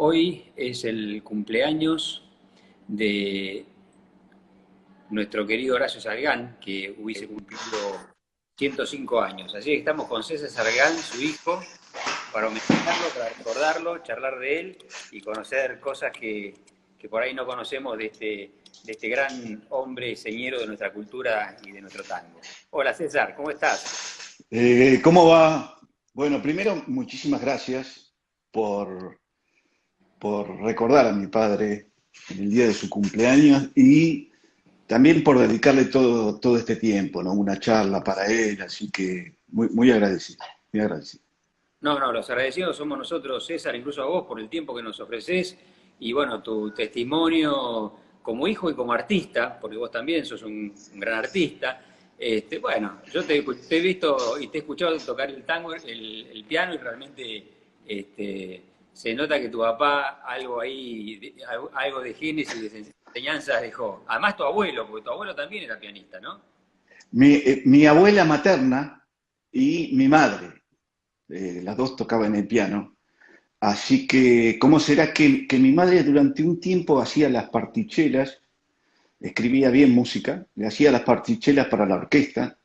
Hoy es el cumpleaños de nuestro querido Horacio Salgán, que hubiese cumplido 105 años. Así que estamos con César Salgán, su hijo, para homenajearlo, para recordarlo, charlar de él y conocer cosas que por ahí no conocemos de este gran hombre señero de nuestra cultura y de nuestro tango. Hola César, ¿cómo estás? ¿Cómo va? Bueno, primero, muchísimas gracias por, por recordar a mi padre en el día de su cumpleaños y también por dedicarle todo este tiempo, ¿no? Una charla para él, así que muy agradecido, muy agradecido. No, no, los agradecidos somos nosotros, César, incluso a vos por el tiempo que nos ofreces y bueno, tu testimonio como hijo y como artista, porque vos también sos un gran artista. Bueno, yo te he visto y te he escuchado tocar el tango, el piano y realmente se nota que tu papá algo ahí, algo de génesis, de enseñanzas dejó. Además tu abuelo, porque tu abuelo también era pianista, ¿no? Mi abuela materna y mi madre, las dos tocaban el piano. Así que, ¿cómo será que mi madre durante un tiempo hacía las partichelas, escribía bien música, le hacía las partichelas para la orquesta,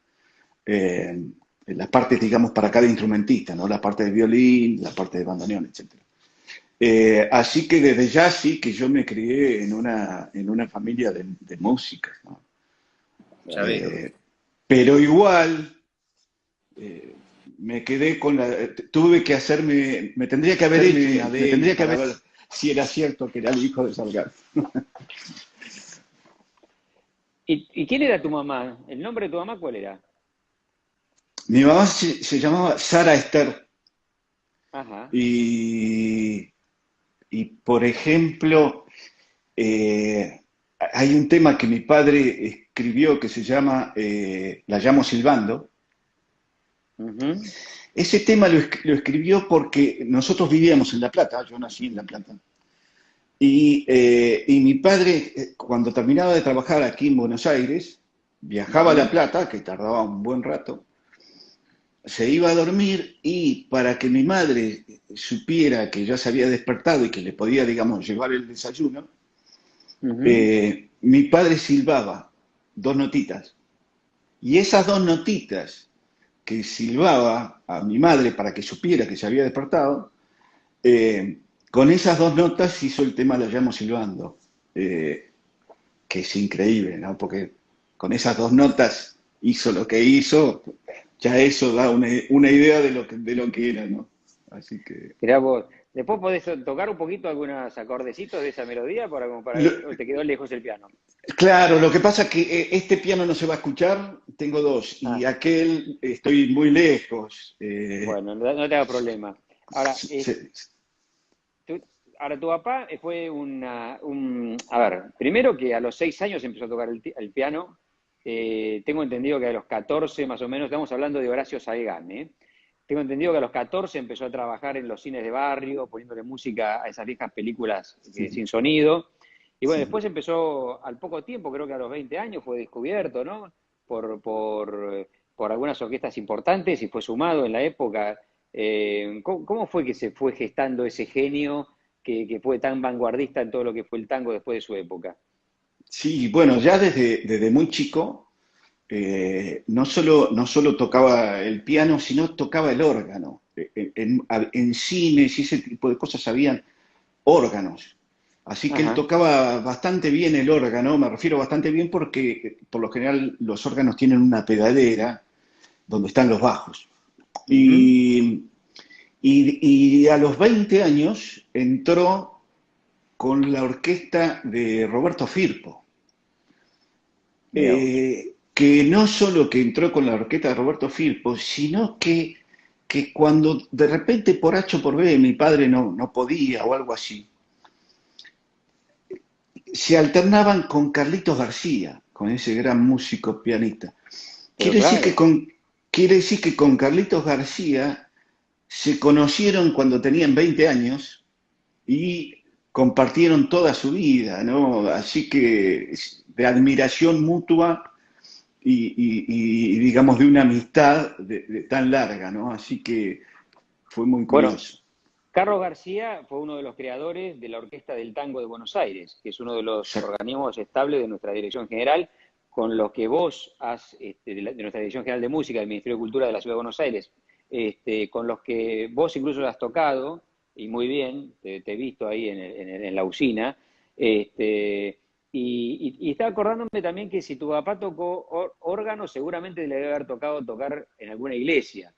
eh, las partes, digamos, para cada instrumentista, ¿no? La parte de violín, la parte de bandoneón, etcétera. Así que desde ya sí que yo me crié en una familia de música, ¿no? Ya veo. Eh, pero igual me quedé con la... Tuve que hacerme... Me tendría que haber hecho un Me ADN tendría que para haber. ver si era cierto que era el hijo de Salgado. ¿Y quién era tu mamá? ¿El nombre de tu mamá cuál era? Mi mamá se llamaba Sara Esther Ajá. y, por ejemplo, hay un tema que mi padre escribió que se llama La llamo silbando. Ujú. Ese tema lo escribió porque nosotros vivíamos en La Plata, yo nací en La Plata, y mi padre, cuando terminaba de trabajar aquí en Buenos Aires, viajaba a La Ujú. Plata, que tardaba un buen rato, se iba a dormir y para que mi madre supiera que ya se había despertado y que le podía, digamos, llevar el desayuno, Ujú. mi padre silbaba dos notitas. Y esas dos notitas que silbaba a mi madre para que supiera que se había despertado, con esas dos notas hizo el tema La llamo silbando, eh, que es increíble, ¿no? Porque con esas dos notas hizo lo que hizo, ya eso da una idea de lo que era, ¿no? Así que... Mirá vos. Después podés tocar un poquito algunos acordecitos de esa melodía para, como para, Lo- o te quedó lejos el piano. claro, lo que pasa es que este piano no se va a escuchar, tengo dos, y Ah, aquel estoy muy lejos. bueno, no, no te haga problema. Ahora, Se- tu, ahora tu papá fue a ver, primero que a los 6 años empezó a tocar el piano. Tengo entendido que a los 14 más o menos, estamos hablando de Horacio Salgán, ¿eh? Tengo entendido que a los 14 empezó a trabajar en los cines de barrio, poniéndole música a esas viejas películas sí, sin sonido. Y bueno, sí. después empezó, al poco tiempo, creo que a los 20 años, fue descubierto, ¿no? Por algunas orquestas importantes y fue sumado en la época. ¿Cómo fue que se fue gestando ese genio que fue tan vanguardista en todo lo que fue el tango después de su época? Sí, bueno, ya desde muy chico, no solo tocaba el piano, sino tocaba el órgano. En cines y ese tipo de cosas habían órganos. Así que él Ajá. tocaba bastante bien el órgano, me refiero bastante bien porque por lo general los órganos tienen una pedalera donde están los bajos. Ujú. Y, y a los 20 años entró con la orquesta de Roberto Firpo, Mirá vos. que no solo que entró con la orquesta de Roberto Firpo, sino que cuando de repente por H o por B mi padre no podía o algo así, se alternaban con Carlitos García, con ese gran músico pianista. Pero Quiere decir que claro. con, quiere decir que con Carlitos García se conocieron cuando tenían 20 años y compartieron toda su vida, ¿no? Así que de admiración mutua digamos, de una amistad tan larga, ¿no? Así que fue muy Bueno, curioso. Carlos García fue uno de los creadores de la Orquesta del Tango de Buenos Aires, que es uno de los organismos estables de nuestra Dirección General, con los que vos has, de nuestra Dirección General de Música, del Ministerio de Cultura de la Ciudad de Buenos Aires, con los que vos incluso has tocado, y muy bien, te he visto ahí en la usina, y estaba acordándome también que si tu papá tocó órgano, seguramente le debe haber tocado tocar en alguna iglesia.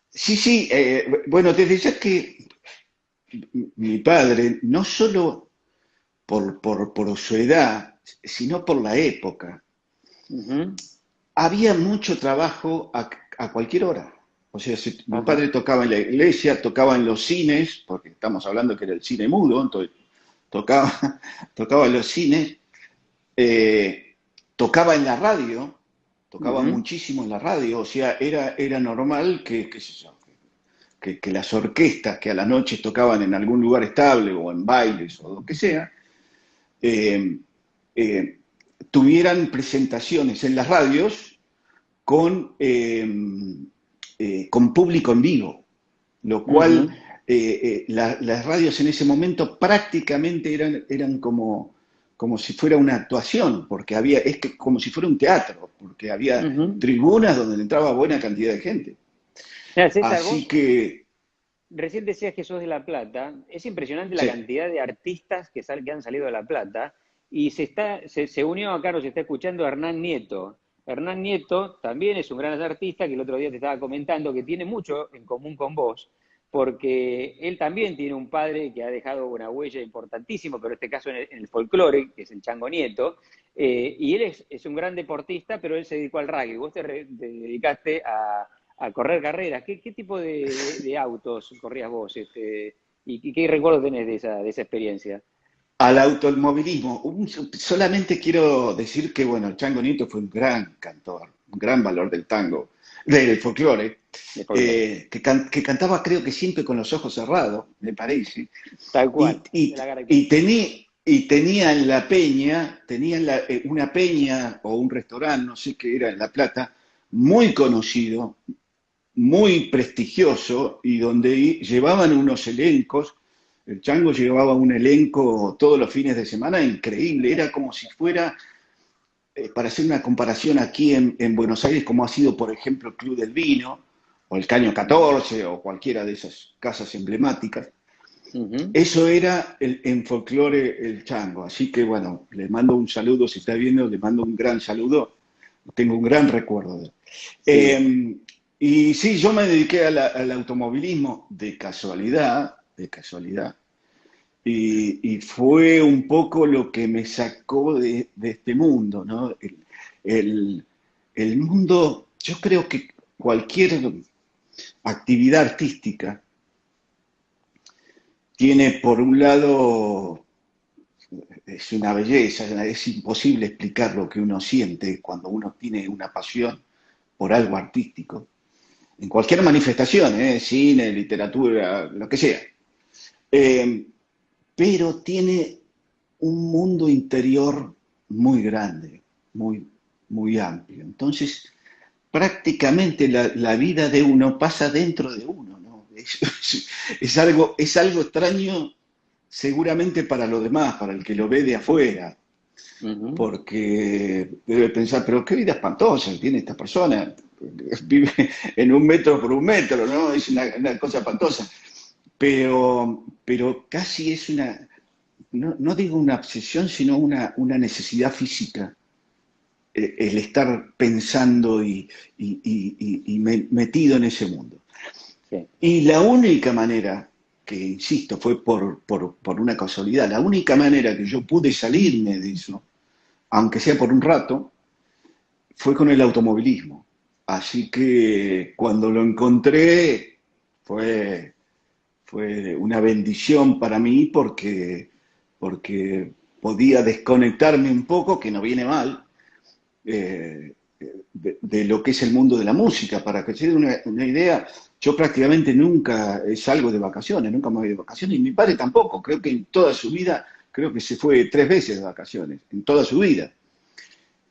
Sí, sí, bueno, desde ya que mi padre, no solo por su edad, sino por la época, Ujú. había mucho trabajo a cualquier hora. O sea, si mi Ajá. padre tocaba en la iglesia, tocaba en los cines, porque estamos hablando que era el cine mudo, entonces tocaba, tocaba en los cines, eh, tocaba en la radio, tocaba Ujú. muchísimo en la radio, o sea, era normal que, qué sé yo, que las orquestas que a la noche tocaban en algún lugar estable o en bailes o lo que sea, eh, eh, tuvieran presentaciones en las radios con público en vivo, lo cual Ujú. las radios en ese momento prácticamente eran como si fuera una actuación, porque es que como si fuera un teatro, porque había Ujú. tribunas donde entraba buena cantidad de gente. Mira, César, Así vos que, recién decías que sos de La Plata. Es impresionante la sí, cantidad de artistas que han salido de La Plata. Y se unió acá, nos está escuchando Hernán Nieto. Hernán Nieto también es un gran artista que el otro día te estaba comentando que tiene mucho en común con vos, porque él también tiene un padre que ha dejado una huella importantísima, pero en este caso en el folclore, que es el Chango Nieto, y él es un gran deportista, pero él se dedicó al rugby. Vos te dedicaste a correr carreras. ¿Qué tipo de autos corrías vos? ¿Y qué recuerdo tenés de esa experiencia? al automovilismo. Solamente quiero decir que, bueno, el Chango Nieto fue un gran cantor, un gran valor del tango, del folclore, De folclore. que cantaba creo que siempre con los ojos cerrados, me parece, Tal y, cual, y, es la y, característica. tenía en la peña, una peña o un restaurante, no sé qué era en La Plata, muy conocido, muy prestigioso y donde llevaban unos elencos. El Chango llevaba un elenco todos los fines de semana increíble, era como si fuera, para hacer una comparación aquí en Buenos Aires, como ha sido, por ejemplo, el Club del Vino, o el Caño Ujú. 14, o cualquiera de esas casas emblemáticas. Ujú. Eso era en folclore el Chango. Así que, bueno, le mando un saludo, si está viendo, le mando un gran saludo. Tengo un gran recuerdo de él. Sí. Y sí, yo me dediqué al automovilismo de casualidad, y fue un poco lo que me sacó de este mundo, ¿no? El- el mundo, yo creo que cualquier actividad artística tiene por un lado, es una belleza, es imposible explicar lo que uno siente cuando uno tiene una pasión por algo artístico, en cualquier manifestación, cine, literatura, lo que sea. Eh, pero tiene un mundo interior muy grande, muy, muy amplio. Entonces, prácticamente la vida de uno pasa dentro de uno, ¿no? Es algo extraño seguramente para los demás, para el que lo ve de afuera, Ujú. porque debe pensar, pero qué vida espantosa tiene esta persona, vive en un metro por un metro, ¿no? Es una cosa espantosa. Pero casi es no digo una obsesión, sino una necesidad física, el estar pensando y metido en ese mundo. Sí. Y la única manera, que insisto, fue por una casualidad, la única manera que yo pude salirme de eso, aunque sea por un rato, fue con el automovilismo. Así que cuando lo encontré fue, fue una bendición para mí porque podía desconectarme un poco, que no viene mal, de lo que es el mundo de la música. Para que se den una idea, yo prácticamente nunca salgo de vacaciones, nunca me voy de vacaciones, y mi padre tampoco, creo que en toda su vida, creo que se fue 3 veces de vacaciones, en toda su vida.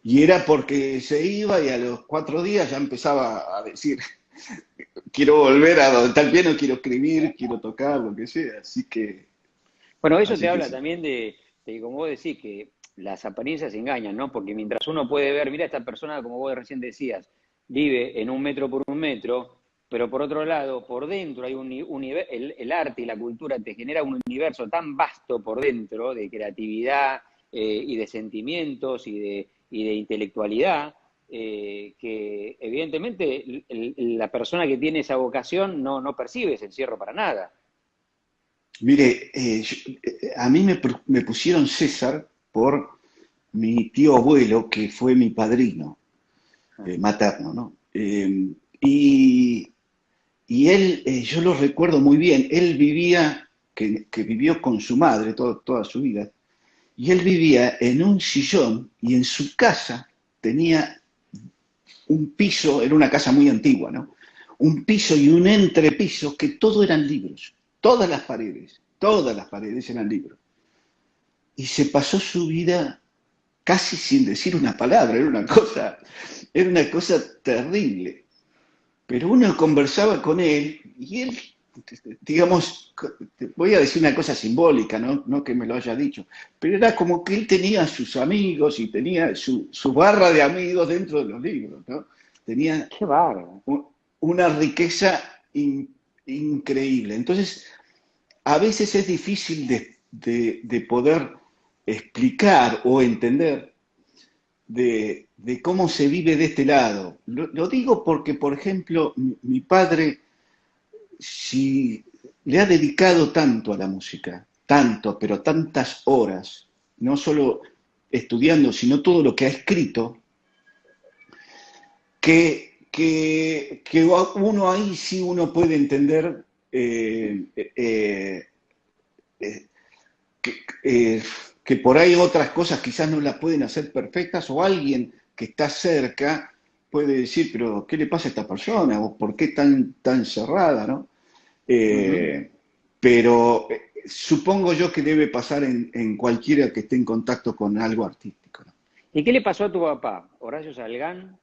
Y era porque se iba y a los 4 días ya empezaba a decir, quiero volver a donde está el piano, quiero escribir, quiero tocar, lo que sea. Bueno, eso te Así que habla sí. también de, como vos decís, que las apariencias engañan, ¿no? Porque mientras uno puede ver, mira, esta persona, como vos recién decías, vive en un metro por un metro, pero por otro lado, por dentro hay el arte y la cultura te genera un universo tan vasto por dentro de creatividad y de sentimientos y de intelectualidad, que evidentemente la persona que tiene esa vocación no percibe ese encierro para nada. Mire, a mí me pusieron César por mi tío abuelo, que fue mi padrino materno, ¿no? Y, y él, yo lo recuerdo muy bien, él vivía, que vivió con su madre toda su vida, y él vivía en un sillón y en su casa tenía un piso, era una casa muy antigua, ¿no? Un piso y un entrepiso que todo eran libros, todas las paredes eran libros. Y se pasó su vida casi sin decir una palabra, era una cosa terrible. Pero uno conversaba con él y él, digamos, voy a decir una cosa simbólica, no que me lo haya dicho, pero era como que él tenía sus amigos y tenía su barra de amigos dentro de los libros, ¿no? Tenía Qué bárbaro. una riqueza increíble. Entonces, a veces es difícil de poder explicar o entender de cómo se vive de este lado. Lo digo porque, por ejemplo, mi padre, si le ha dedicado tanto a la música, tanto, pero tantas horas, no solo estudiando, sino todo lo que ha escrito, que uno ahí sí uno puede entender eh, que, eh, que por ahí otras cosas quizás no las pueden hacer perfectas o alguien que está cerca puede decir, pero ¿qué le pasa a esta persona? ¿O por qué tan cerrada? ¿No? Ujú. Eh, pero supongo yo que debe pasar en cualquiera que esté en contacto con algo artístico. ¿No? ¿Y qué le pasó a tu papá? Horacio Salgán,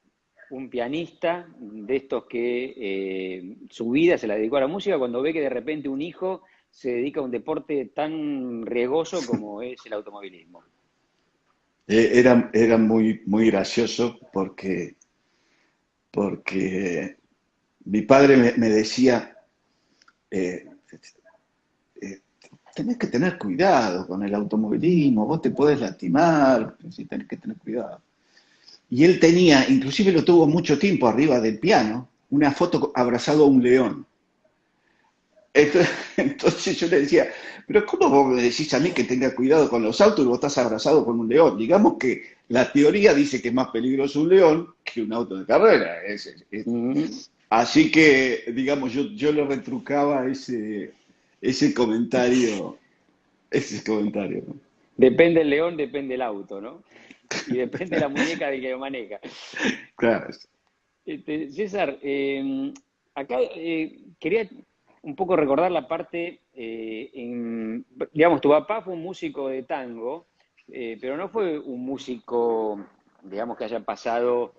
un pianista de estos que su vida se la dedicó a la música, cuando ve que de repente un hijo se dedica a un deporte tan riesgoso como es el automovilismo. Era muy gracioso porque mi padre me decía, eh, eh, tenés que tener cuidado con el automovilismo, vos te podés lastimar, sí, tenés que tener cuidado. Y él tenía, inclusive lo tuvo mucho tiempo arriba del piano, una foto abrazado a un león. Entonces yo le decía, pero ¿cómo vos me decís a mí que tenga cuidado con los autos y vos estás abrazado con un león? Digamos que la teoría dice que es más peligroso un león que un auto de carrera. Mm. Así que, digamos, yo le retrucaba ese comentario, ese comentario, ¿no? Depende el león, depende el auto, ¿no? Y depende la muñeca del que lo maneja. Claro. César, acá quería un poco recordar la parte, digamos, tu papá fue un músico de tango, pero no fue un músico, digamos, que haya pasado,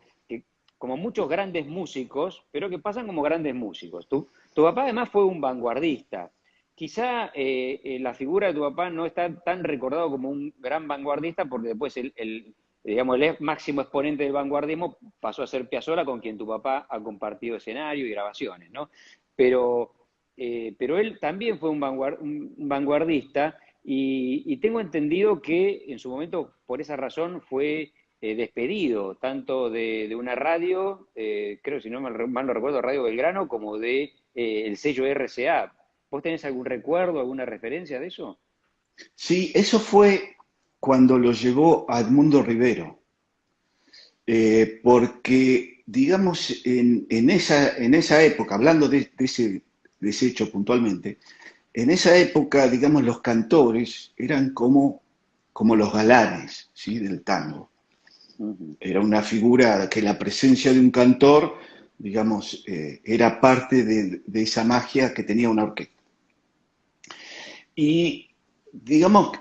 como muchos grandes músicos, pero que pasan como grandes músicos. Tu papá además fue un vanguardista. Quizá la figura de tu papá no está tan recordado como un gran vanguardista, porque después digamos, el máximo exponente del vanguardismo pasó a ser Piazzolla, con quien tu papá ha compartido escenario y grabaciones, ¿no? Pero él también fue un vanguardista y tengo entendido que en su momento, por esa razón, fue despedido tanto de una radio, creo si no mal no recuerdo, Radio Belgrano, como de el sello RCA. ¿Vos tenés algún recuerdo, alguna referencia de eso? Sí, eso fue cuando lo llevó a Edmundo Rivero, porque, digamos, en esa época, hablando de ese hecho puntualmente, en esa época, digamos, los cantores eran como los galanes, ¿sí? Del tango. Ujú. Era una figura que la presencia de un cantor, digamos, era parte de esa magia que tenía una orquesta. Y, digamos,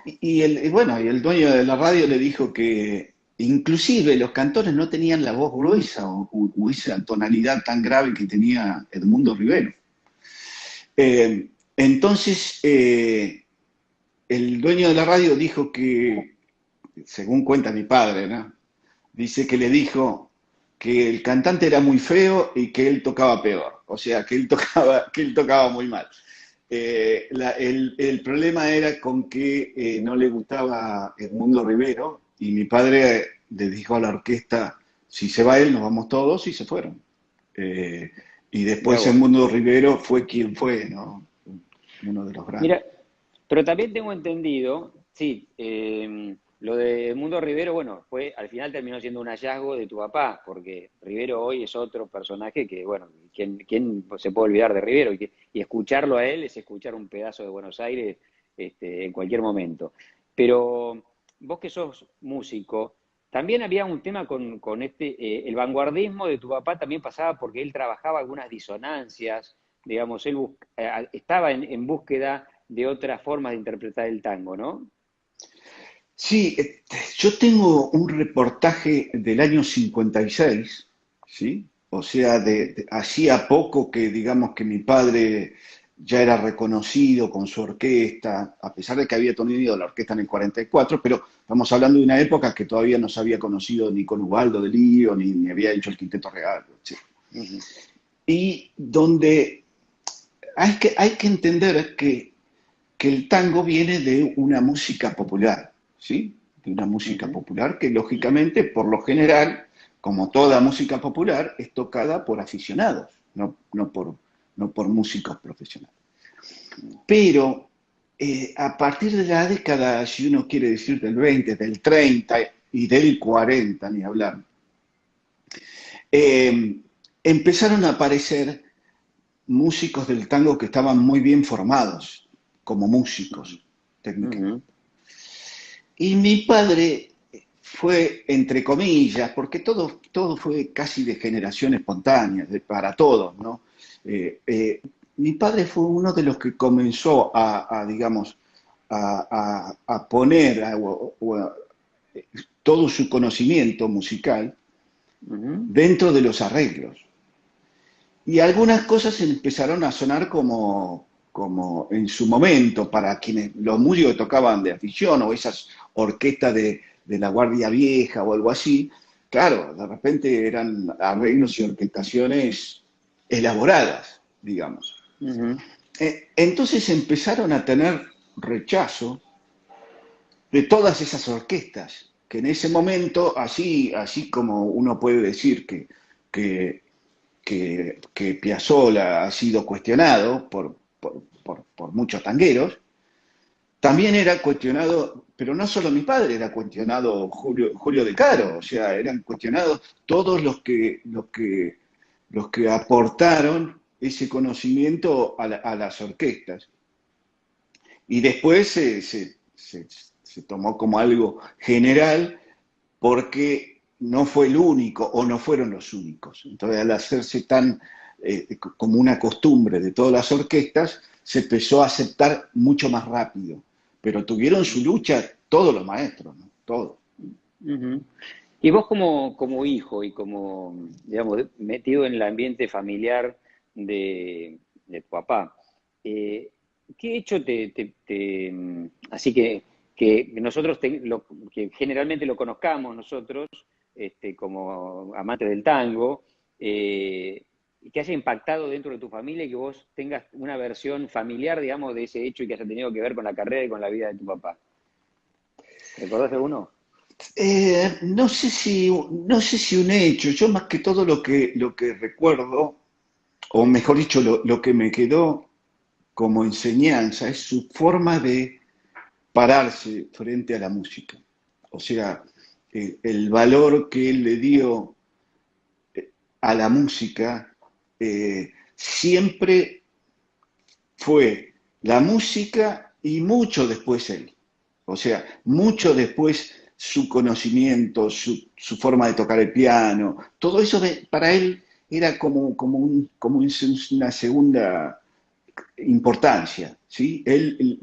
bueno, y el dueño de la radio le dijo que inclusive los cantores no tenían la voz gruesa o esa tonalidad tan grave que tenía Edmundo Rivero. Entonces, el dueño de la radio dijo que, según cuenta mi padre, ¿no? Dice que le dijo que el cantante era muy feo y que él tocaba peor, o sea, que él tocaba muy mal. El problema era con que no le gustaba Edmundo Rivero y mi padre le dijo a la orquesta, si se va él, nos vamos todos, y se fueron. Eh, y Mirá después vos. Edmundo Rivero fue quien fue, ¿no? Uno de los grandes. Mira, pero también tengo entendido, sí, lo de Mundo Rivero, bueno, fue, al final terminó siendo un hallazgo de tu papá, porque Rivero hoy es otro personaje que, bueno, ¿quién se puede olvidar de Rivero? Y escucharlo a él es escuchar un pedazo de Buenos Aires en cualquier momento. Pero vos que sos músico, también había un tema con el vanguardismo de tu papá también pasaba porque él trabajaba algunas disonancias, digamos, él estaba en búsqueda de otras formas de interpretar el tango, ¿no? Sí, yo tengo un reportaje del año 56, ¿sí? O sea, hacía poco que, digamos, que mi padre ya era reconocido con su orquesta, a pesar de que había tenido la orquesta en el 44, pero estamos hablando de una época que todavía no se había conocido ni con Ubaldo de Lío, ni había hecho el Quinteto Real, etc. Ujú, Y donde hay que entender que el tango viene de una música popular, ¿sí? De una música ujú, popular que lógicamente, por lo general, como toda música popular, es tocada por aficionados, no por músicos profesionales. Pero a partir de la década, si uno quiere decir del 20, del 30 y del 40, ni hablar, eh, empezaron a aparecer músicos del tango que estaban muy bien formados como músicos ujú, técnicamente. Y mi padre fue, entre comillas, porque todo fue casi de generación espontánea, para todos, ¿no? Eh, eh, Mi padre fue uno de los que comenzó digamos, a poner todo su conocimiento musical ujú, dentro de los arreglos. Y algunas cosas empezaron a sonar como en su momento, para quienes los músicos que tocaban de afición o esas orquestas de la Guardia Vieja o algo así, claro, de repente eran arreglos y orquestaciones elaboradas, digamos. ujú. Entonces empezaron a tener rechazo de todas esas orquestas, que en ese momento, así como uno puede decir que que Piazzolla ha sido cuestionado por muchos tangueros, también era cuestionado, pero no solo mi padre, era cuestionado Julio De Caro, o sea, eran cuestionados todos los que aportaron ese conocimiento a las orquestas. Y después se tomó como algo general porque no fue el único o no fueron los únicos. Entonces, al hacerse tan como una costumbre de todas las orquestas, se empezó a aceptar mucho más rápido. Pero tuvieron su lucha todos los maestros, ¿no? Todos. Ujú. Y vos como hijo y como, digamos, metido en el ambiente familiar de tu papá, eh, ¿qué hecho así que nosotros, que generalmente lo conozcamos nosotros, como amantes del tango, y que haya impactado dentro de tu familia y que vos tengas una versión familiar, digamos, de ese hecho y que haya tenido que ver con la carrera y con la vida de tu papá? ¿Recordás alguno? No sé si un hecho, yo más que todo lo que recuerdo, o mejor dicho, lo que me quedó como enseñanza es su forma de pararse frente a la música. O sea, el valor que él le dio a la música siempre fue la música y mucho después él. O sea, mucho después su conocimiento, su forma de tocar el piano, todo eso para él era como una segunda importancia, ¿sí? Él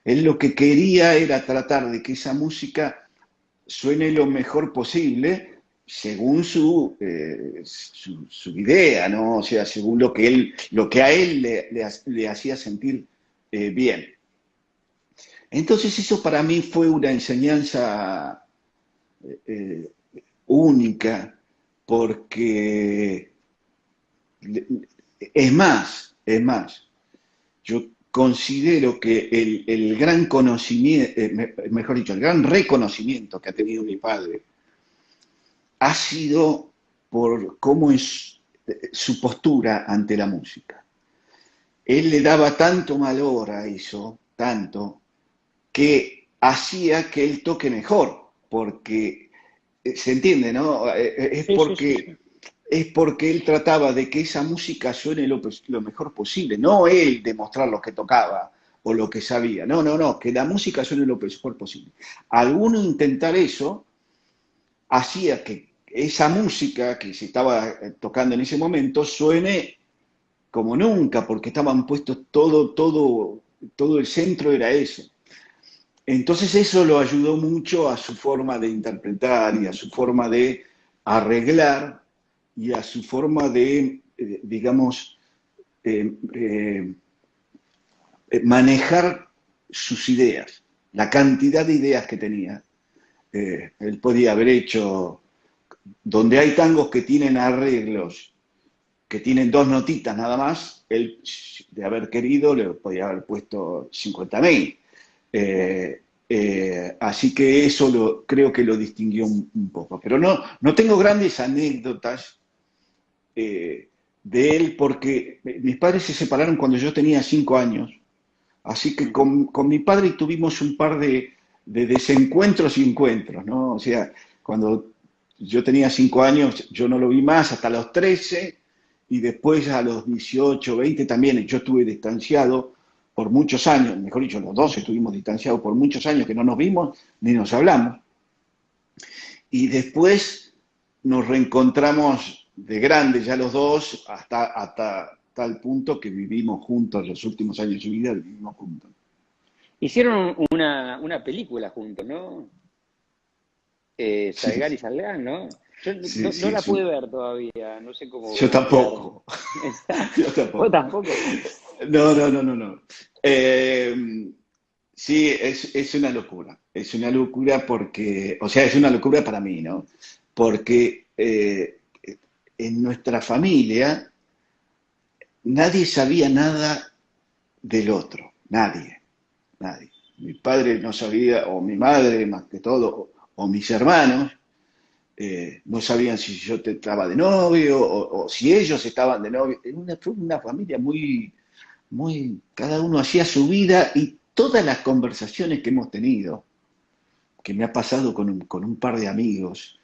lo que quería era tratar de que esa música suene lo mejor posible según su idea, ¿no? O sea, según lo que a él le hacía sentir bien. Entonces eso para mí fue una enseñanza eh, única, porque es más, yo considero que el gran conocimiento, mejor dicho, el gran reconocimiento que ha tenido mi padre ha sido por cómo es su postura ante la música. Él le daba tanto valor a eso, tanto, que hacía que él toque mejor, porque se entiende, ¿no? Sí, sí, sí, sí. Es porque él trataba de que esa música suene lo mejor posible, no él demostrar lo que tocaba o lo que sabía, no, no, no, que la música suene lo mejor posible. Alguno intentar eso hacía que esa música que se estaba tocando en ese momento suene como nunca, porque estaban puestos todo el centro era eso. Entonces eso lo ayudó mucho a su forma de interpretar y a su forma de arreglar y a su forma de, digamos, eh, eh, manejar sus ideas, la cantidad de ideas que tenía. Él podía haber hecho, donde hay tangos que tienen arreglos, que tienen dos notitas nada más, él, de haber querido, le podía haber puesto 50.000. Así que eso creo que lo distinguió un poco. Pero no tengo grandes anécdotas de él porque mis padres se separaron cuando yo tenía 5 años. Así que Ujú. con mi padre tuvimos un par de desencuentros y encuentros, ¿no? O sea, cuando yo tenía 5 años, yo no lo vi más hasta los 13 y después a los 18 20 también yo estuve distanciado por muchos años, mejor dicho, los dos estuvimos distanciados por muchos años que no nos vimos ni nos hablamos. Y después nos reencontramos de grandes ya los dos hasta tal punto que vivimos juntos los últimos años de su vida, vivimos juntos. Hicieron una película juntos, ¿no? Sí, Salgar y Salgar, ¿no? Yo sí, no sí, la pude ver todavía, no sé yo cómo quedaron. tampoco, yo ¿Vos tampoco. tampoco? No, no, no, no, no. Eh, sí, es una locura porque, o sea, es una locura para mí, ¿no? Porque en nuestra familia nadie sabía nada del otro, nadie, nadie. Mi padre no sabía, o mi madre más que todo, o mis hermanos, no sabían si yo estaba de novio o si ellos estaban de novio. Fue una familia cada uno hacía su vida y todas las conversaciones que hemos tenido, que me ha pasado con un par de amigos,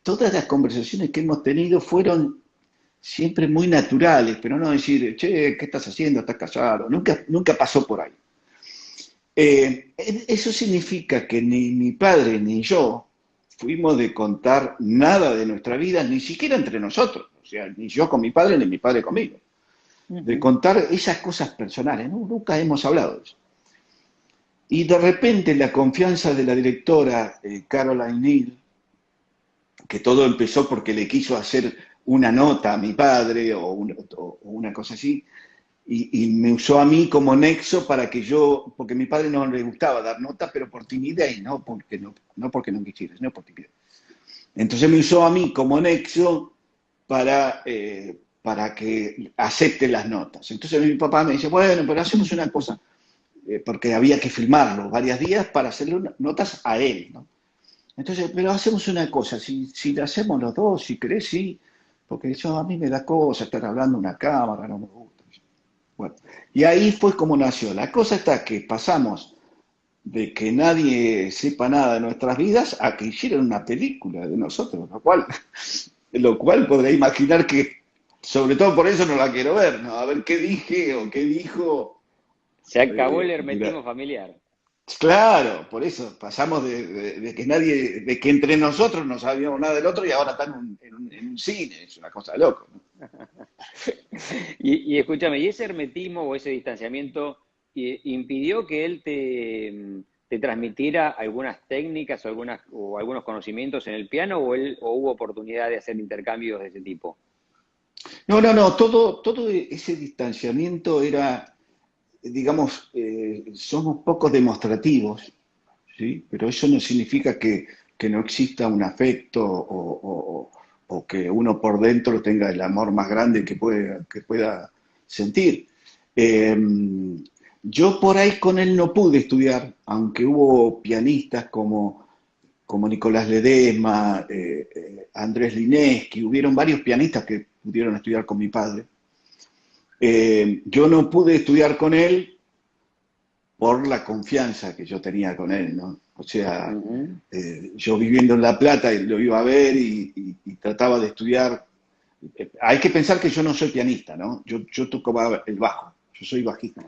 todas las conversaciones que hemos tenido fueron siempre muy naturales, pero no decir, che, ¿qué estás haciendo? ¿Estás casado? Nunca pasó por ahí. Eso significa que ni mi padre ni yo fuimos de contar nada de nuestra vida, ni siquiera entre nosotros, o sea, ni yo con mi padre ni mi padre conmigo, de Ujú. contar esas cosas personales, ¿no? Nunca hemos hablado de eso. Y de repente la confianza de la directora Caroline Neal, que todo empezó porque le quiso hacer una nota a mi padre o una cosa así, y me usó a mí como nexo para que yo, porque a mi padre no le gustaba dar notas, pero por timidez, no porque no quisiera, sino por timidez. Entonces me usó a mí como nexo para que acepte las notas. Entonces mi papá me dice, bueno, pero hacemos una cosa, porque había que filmarlo varios días para hacerle notas a él, ¿no? Entonces, pero hacemos una cosa, si la hacemos los dos, si querés, sí, porque eso a mí me da cosa estar hablando en una cámara, no me gusta. Bueno, y ahí fue como nació. La cosa está que pasamos de que nadie sepa nada de nuestras vidas a que hicieran una película de nosotros, lo cual podré imaginar que, sobre todo por eso no la quiero ver, ¿no? A ver qué dije o qué dijo. Se acabó el Mira, hermetismo familiar. claro, por eso pasamos de que nadie, de que entre nosotros no sabíamos nada del otro y ahora están en un cine, es una cosa de loco, ¿no? Y escúchame, ¿y ese hermetismo o ese distanciamiento impidió que él te transmitiera algunas técnicas o algunos conocimientos en el piano o hubo oportunidad de hacer intercambios de ese tipo? No, no, no, todo ese distanciamiento era, digamos, somos pocos demostrativos, ¿sí? Pero eso no significa que no exista un afecto o que uno por dentro tenga el amor más grande que pueda sentir. Eh, yo por ahí con él no pude estudiar, aunque hubo pianistas como Nicolás Ledesma, Andrés Linesky, hubieron varios pianistas que pudieron estudiar con mi padre. Yo no pude estudiar con él por la confianza que yo tenía con él, ¿no? O sea, Ujú. yo viviendo en La Plata lo iba a ver y trataba de estudiar. Hay que pensar que yo no soy pianista, ¿no? Yo tocaba el bajo, yo soy bajista.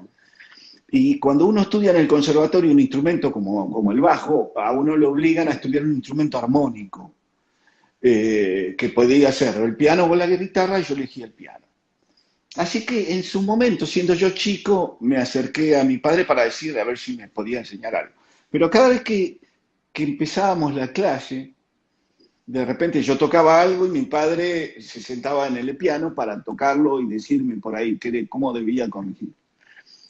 Y cuando uno estudia en el conservatorio un instrumento como el bajo, a uno lo obligan a estudiar un instrumento armónico, que podía ser el piano o la guitarra, y yo elegí el piano. Así que en su momento, siendo yo chico, me acerqué a mi padre para decirle a ver si me podía enseñar algo. Pero cada vez que empezábamos la clase, de repente yo tocaba algo y mi padre se sentaba en el piano para tocarlo y decirme por ahí cómo debía corregir.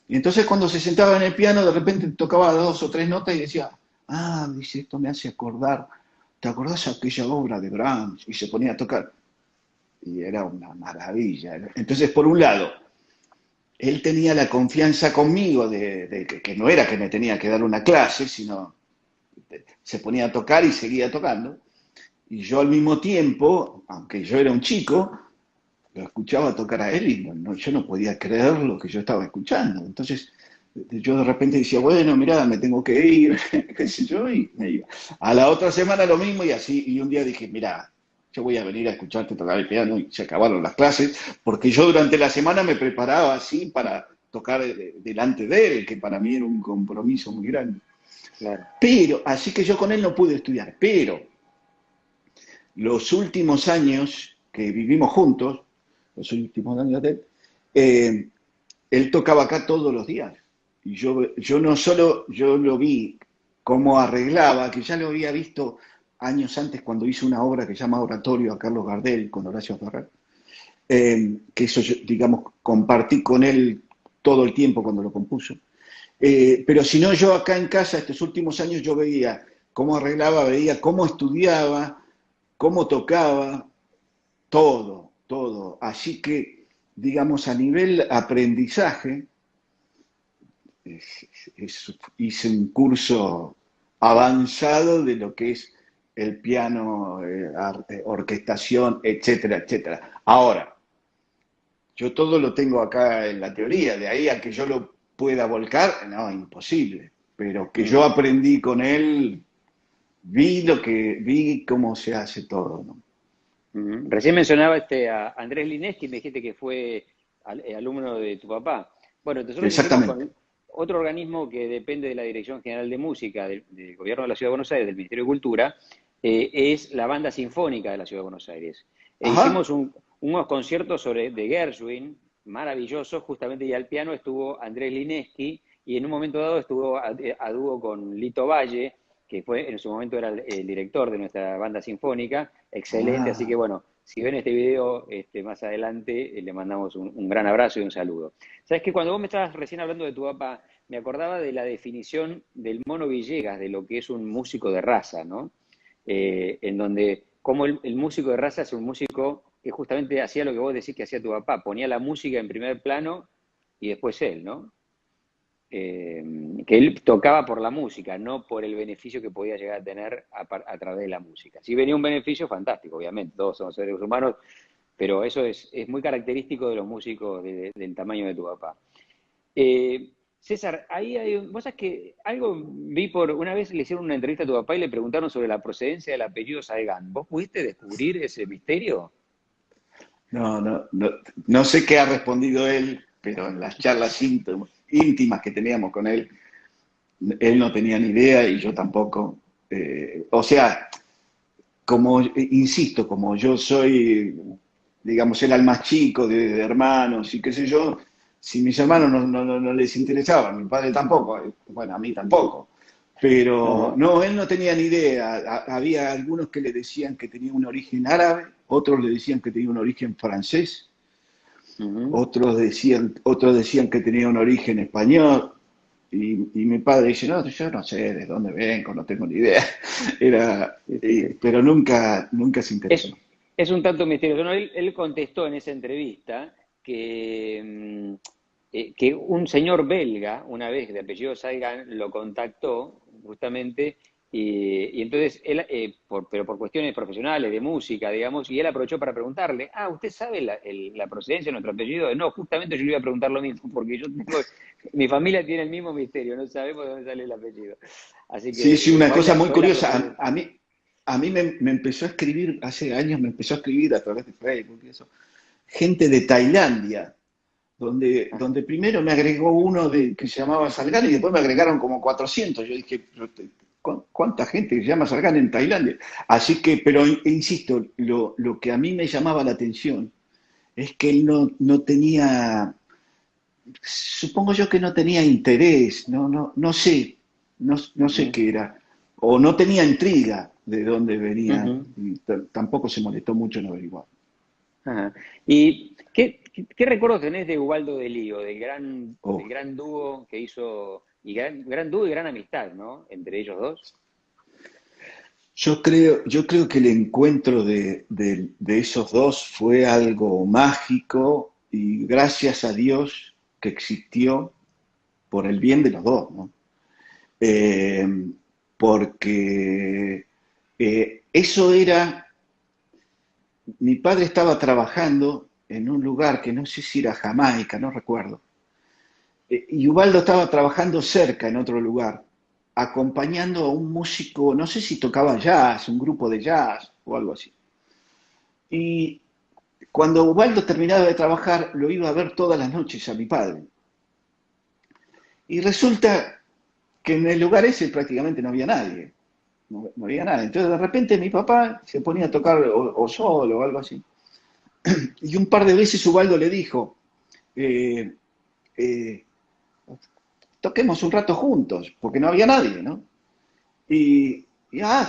Y entonces cuando se sentaba en el piano, de repente tocaba dos o tres notas y decía, ah, dice, esto me hace acordar, ¿te acordás aquella obra de Brahms? Y se ponía a tocar. Y era una maravilla. Entonces, por un lado, él tenía la confianza conmigo de que no era que me tenía que dar una clase, sino se ponía a tocar y seguía tocando. Y yo al mismo tiempo, aunque yo era un chico, lo escuchaba tocar a él y yo no podía creer lo que yo estaba escuchando. Entonces, yo de repente decía, bueno, mirá, me tengo que ir, qué sé yo, y me iba. A la otra semana lo mismo y así, y un día dije, mirá, yo voy a venir a escucharte tocar el piano y se acabaron las clases, porque yo durante la semana me preparaba así para tocar delante de él, que para mí era un compromiso muy grande. Claro. Pero, así que yo con él no pude estudiar, pero los últimos años que vivimos juntos, los últimos años de él, él tocaba acá todos los días. Y yo no solo, yo lo vi cómo arreglaba, que ya lo había visto años antes cuando hizo una obra que se llama Oratorio a Carlos Gardel con Horacio Ferrer, que eso, digamos, compartí con él todo el tiempo cuando lo compuso. Pero si no, yo acá en casa, estos últimos años, yo veía cómo arreglaba, veía cómo estudiaba, cómo tocaba, todo, todo. Así que, digamos, a nivel aprendizaje, hice un curso avanzado de lo que es el piano, orquestación, etcétera, etcétera. Ahora, yo todo lo tengo acá en la teoría, de ahí a que yo lo pueda volcar, no, imposible. Pero que yo Ujú. aprendí con él, vi cómo se hace todo, ¿no? Ujú. Recién mencionaba a Andrés Lineski, me dijiste que fue alumno de tu papá. Bueno, nosotros hicimos Exactamente. con otro organismo que depende de la Dirección General de Música del Gobierno de la Ciudad de Buenos Aires, del Ministerio de Cultura, es la Banda Sinfónica de la Ciudad de Buenos Aires. Hicimos Ajá. unos conciertos de Gershwin, maravillosos, justamente, y al piano estuvo Andrés Lineski, y en un momento dado estuvo a dúo con Lito Valle, que fue en su momento era el director de nuestra banda sinfónica, excelente, así que Ah, bueno, si ven este video más adelante, le mandamos un gran abrazo y un saludo. Sabes que cuando vos me estabas recién hablando de tu papá, me acordaba de la definición del Mono Villegas, de lo que es un músico de raza, ¿no? En donde, como el músico de raza es un músico que justamente hacía lo que vos decís que hacía tu papá, ponía la música en primer plano y después él, ¿no? Que él tocaba por la música, no por el beneficio que podía llegar a tener a través de la música. Si venía un beneficio, fantástico, obviamente, todos somos seres humanos, pero eso es muy característico de los músicos del tamaño de tu papá. César, vos sabés que algo vi una vez le hicieron una entrevista a tu papá y le preguntaron sobre la procedencia del apellido Saigán. ¿Vos pudiste descubrir ese misterio? no, no, no, no sé qué ha respondido él, pero en las charlas íntimas que teníamos con él no tenía ni idea y yo tampoco. O sea, como, insisto, como yo soy, digamos, era el más chico de hermanos y qué sé yo, si mis hermanos no les interesaba, mi padre tampoco, bueno, a mí tampoco. Pero Ajá. no, él no tenía ni idea. Había algunos que le decían que tenía un origen árabe, otros le decían que tenía un origen francés, Ujú. otros decían que tenía un origen español. Y mi padre dice, no, yo no sé de dónde vengo, no tengo ni idea. Sí, sí, sí. Pero nunca se interesó. Es, es un tanto misterioso, ¿no? Él contestó en esa entrevista que un señor belga, una vez de apellido Sagan, lo contactó justamente y entonces él, pero por cuestiones profesionales, de música, digamos, y él aprovechó para preguntarle, ¿usted sabe la procedencia de nuestro apellido? No, justamente yo le iba a preguntar lo mismo, porque mi familia tiene el mismo misterio, no sabemos de dónde sale el apellido. Así Sí, sí, que una cosa muy fue la curiosa. coincidencia. A mí me empezó a escribir, hace años me empezó a escribir a través de Facebook y eso, gente de Tailandia, Ajá. donde primero me agregó uno que se llamaba Sargán y después me agregaron como 400. Yo dije, pero ¿cuánta gente que se llama Sargán en Tailandia? Así que, pero insisto, lo que a mí me llamaba la atención es que él no tenía, supongo yo que no tenía interés, no sé, no sé Ujú, qué era, o no tenía intriga de dónde venía, ujú. y tampoco se molestó mucho en averiguar. Ajá. ¿Y qué recuerdos tenés de Ubaldo de Lío, del Oh, gran dúo que hizo, y gran dúo y gran amistad, ¿no? Entre ellos dos. yo creo que el encuentro de esos dos fue algo mágico y gracias a Dios que existió por el bien de los dos, ¿no? Eh, Porque eso era, mi padre estaba trabajando en un lugar que no sé si era Jamaica, no recuerdo, y Ubaldo estaba trabajando cerca en otro lugar, acompañando a un músico, no sé si tocaba jazz, un grupo de jazz o algo así. Y cuando Ubaldo terminaba de trabajar, lo iba a ver todas las noches a mi padre. Y resulta que en el lugar ese prácticamente no había nadie. No había nada. Entonces de repente mi papá se ponía a tocar o solo o algo así. Y un par de veces Ubaldo le dijo, eh, eh, toquemos un rato juntos, porque no había nadie, ¿no?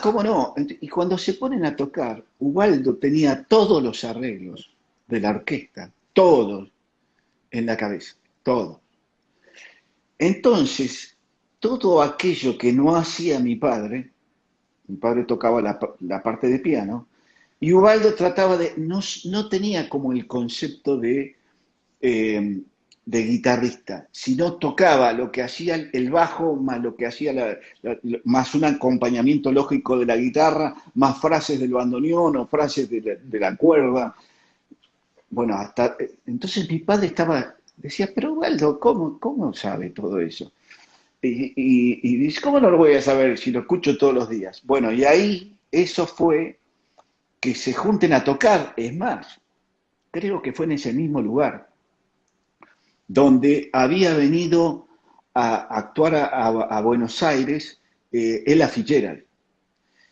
¿Cómo no? Y cuando se ponen a tocar, Ubaldo tenía todos los arreglos de la orquesta, todos en la cabeza, todos. Entonces, todo aquello que no hacía mi padre tocaba la parte de piano, y Ubaldo trataba no tenía como el concepto eh, de guitarrista, sino tocaba lo que hacía el bajo, más lo que hacía más un acompañamiento lógico de la guitarra, más frases del bandoneón o frases de la cuerda. Bueno, entonces mi padre decía, pero Ubaldo, ¿cómo sabe todo eso? Y dice, ¿cómo no lo voy a saber si lo escucho todos los días? Bueno, y ahí eso fue que se junten a tocar, es más, creo que fue en ese mismo lugar, donde había venido a actuar a Buenos Aires Ella Fitzgerald.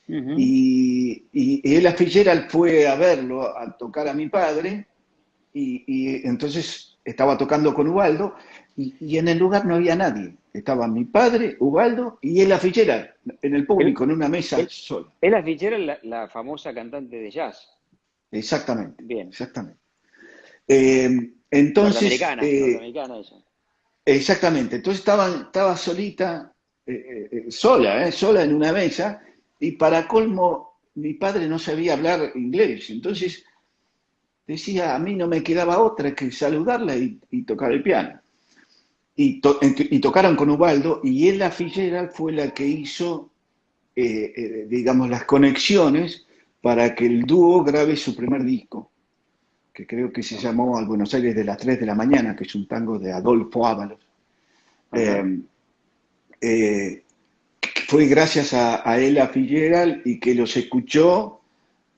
Ujú. Y Ella Fitzgerald fue a verlo, a tocar a mi padre, y entonces estaba tocando con Ubaldo, y en el lugar no había nadie. Estaba mi padre, Ubaldo y Ella Fitzgerald en el Él, público, en una mesa él, sola. Ella Fitzgerald, la famosa cantante de jazz. Exactamente, Bien. exactamente. Entonces, Norteamericana ella. exactamente, entonces estaba solita, sola en una mesa, y para colmo, mi padre no sabía hablar inglés, entonces decía, a mí no me quedaba otra que saludarla y tocar el piano. Y tocaron con Ubaldo, y Ella Fitzgerald fue la que hizo, digamos, las conexiones para que el dúo grabe su primer disco, que creo que se llamó Al Buenos Aires de las 3 de la mañana, que es un tango de Adolfo Ábalos. Ajá. Eh, eh, Fue gracias a Ella Fitzgerald y que los escuchó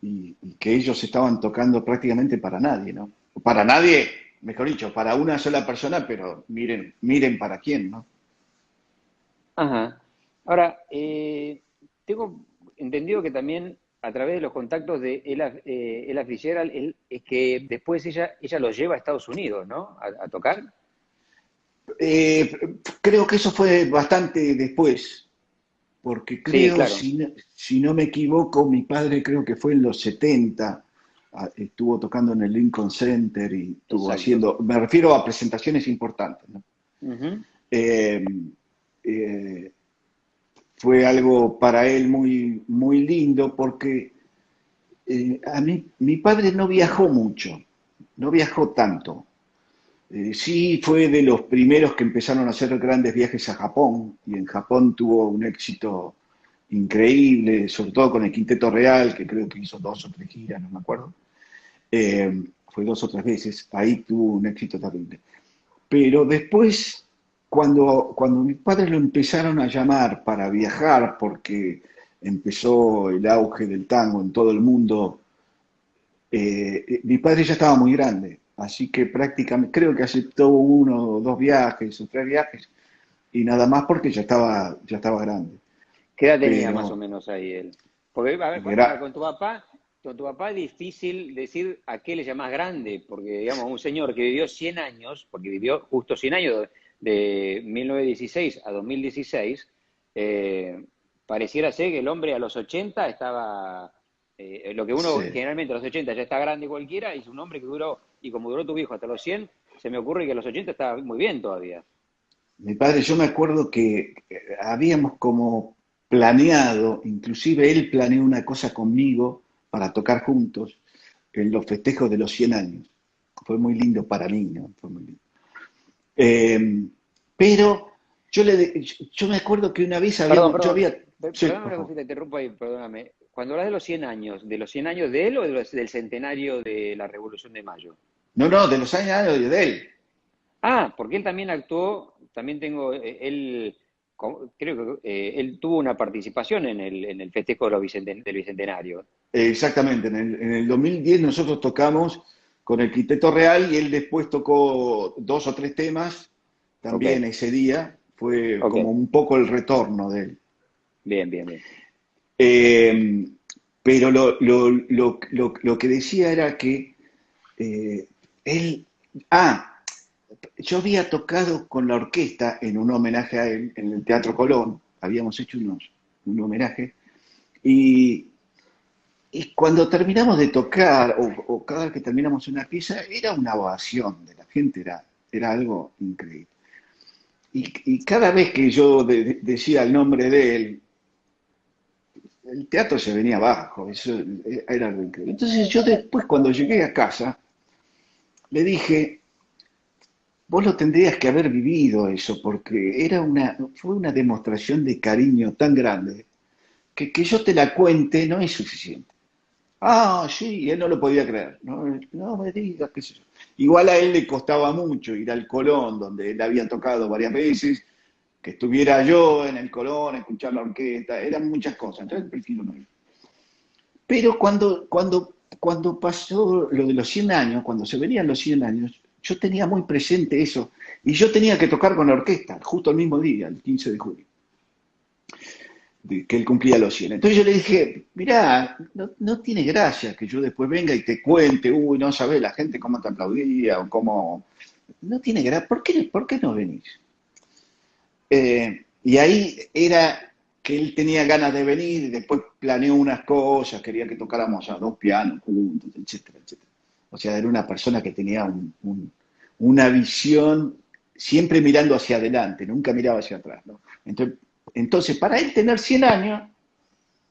y que ellos estaban tocando prácticamente para nadie, ¿no? Para nadie, mejor dicho, para una sola persona, pero miren para quién, ¿no? Ajá. Ahora, tengo entendido que también a través de los contactos de Ella Fitzgerald, es que después ella los lleva a Estados Unidos, ¿no? A tocar. Creo que eso fue bastante después, porque Sí, creo, claro, si no me equivoco, mi padre creo que fue en los 70, estuvo tocando en el Lincoln Center y estuvo exacto. haciendo, me refiero a presentaciones importantes, ¿no? Ujú. Eh, eh, Fue algo para él muy, muy lindo porque a mí, mi padre no viajó mucho, no viajó tanto. Sí fue de los primeros que empezaron a hacer grandes viajes a Japón y en Japón tuvo un éxito increíble, sobre todo con el Quinteto Real, que creo que hizo 2 o 3 giras, no me acuerdo. Fue 2 o 3 veces, ahí tuvo un éxito terrible. Pero después, cuando mis padres lo empezaron a llamar para viajar, porque empezó el auge del tango en todo el mundo, mi padre ya estaba muy grande, así que prácticamente creo que aceptó 1 o 2 viajes o 3 viajes y nada más porque ya estaba grande. ¿Qué edad tenía más o Pero menos ahí él? Porque, a ver, y era, con tu papá es difícil decir a qué le llamás grande, porque, digamos, un señor que vivió 100 años, porque vivió justo 100 años de 1916 a 2016, eh, pareciera ser que el hombre a los 80 estaba, lo que uno sí. generalmente a los 80 ya está grande cualquiera, y es un hombre que duró, y como duró tu viejo hasta los 100, se me ocurre que a los 80 estaba muy bien todavía. Mi padre, yo me acuerdo que habíamos como planeado, inclusive él planeó una cosa conmigo para tocar juntos en los festejos de los 100 años. Fue muy lindo para mí, ¿no? Fue muy lindo. Eh, pero yo me acuerdo que una vez Perdón, yo perdón. había, sí, Perdóname por una favor. cosita, te interrumpo ahí, perdóname. Cuando hablas de los 100 años de él o del centenario de la Revolución de Mayo? No, no, de los años de él. Ah, porque él también actuó, también tengo, creo que él tuvo una participación en el festejo de del Bicentenario. Exactamente, en el 2010 nosotros tocamos con el Quinteto Real y él después tocó 2 o 3 temas Ok, también ese día. Fue ok, como un poco el retorno de él. bien, bien, bien. Eh, pero lo que decía era que eh, él... Ah, yo había tocado con la orquesta en un homenaje a él en el Teatro Colón. Habíamos hecho un homenaje. Y cuando terminamos de tocar, o cada vez que terminamos una pieza, era una ovación de la gente, era algo increíble. Y cada vez que yo decía el nombre de él, el teatro se venía abajo, eso era algo increíble. Entonces yo después, cuando llegué a casa, le dije, vos lo tendrías que haber vivido eso, porque fue una demostración de cariño tan grande que yo te la cuente no es suficiente. Ah, sí, y él no lo podía creer. No, no me digas, qué sé yo. Igual a él le costaba mucho ir al Colón, donde él había tocado varias veces, que estuviera yo en el Colón, escuchar la orquesta, eran muchas cosas, entonces prefiero no ir. Pero cuando pasó lo de los 100 años, cuando se venían los 100 años, yo tenía muy presente eso, y yo tenía que tocar con la orquesta, justo el mismo día, el 15 de julio que él cumplía los 100. Entonces yo le dije, mirá, no tiene gracia que yo después venga y te cuente, uy, no sabés la gente cómo te aplaudía o cómo... No tiene gracia, ¿por qué no venís? Y ahí era que él tenía ganas de venir y después planeó unas cosas, quería que tocáramos a 2 pianos juntos, etcétera, etcétera. O sea, era una persona que tenía una visión siempre mirando hacia adelante, nunca miraba hacia atrás, ¿no? Entonces, para él tener 100 años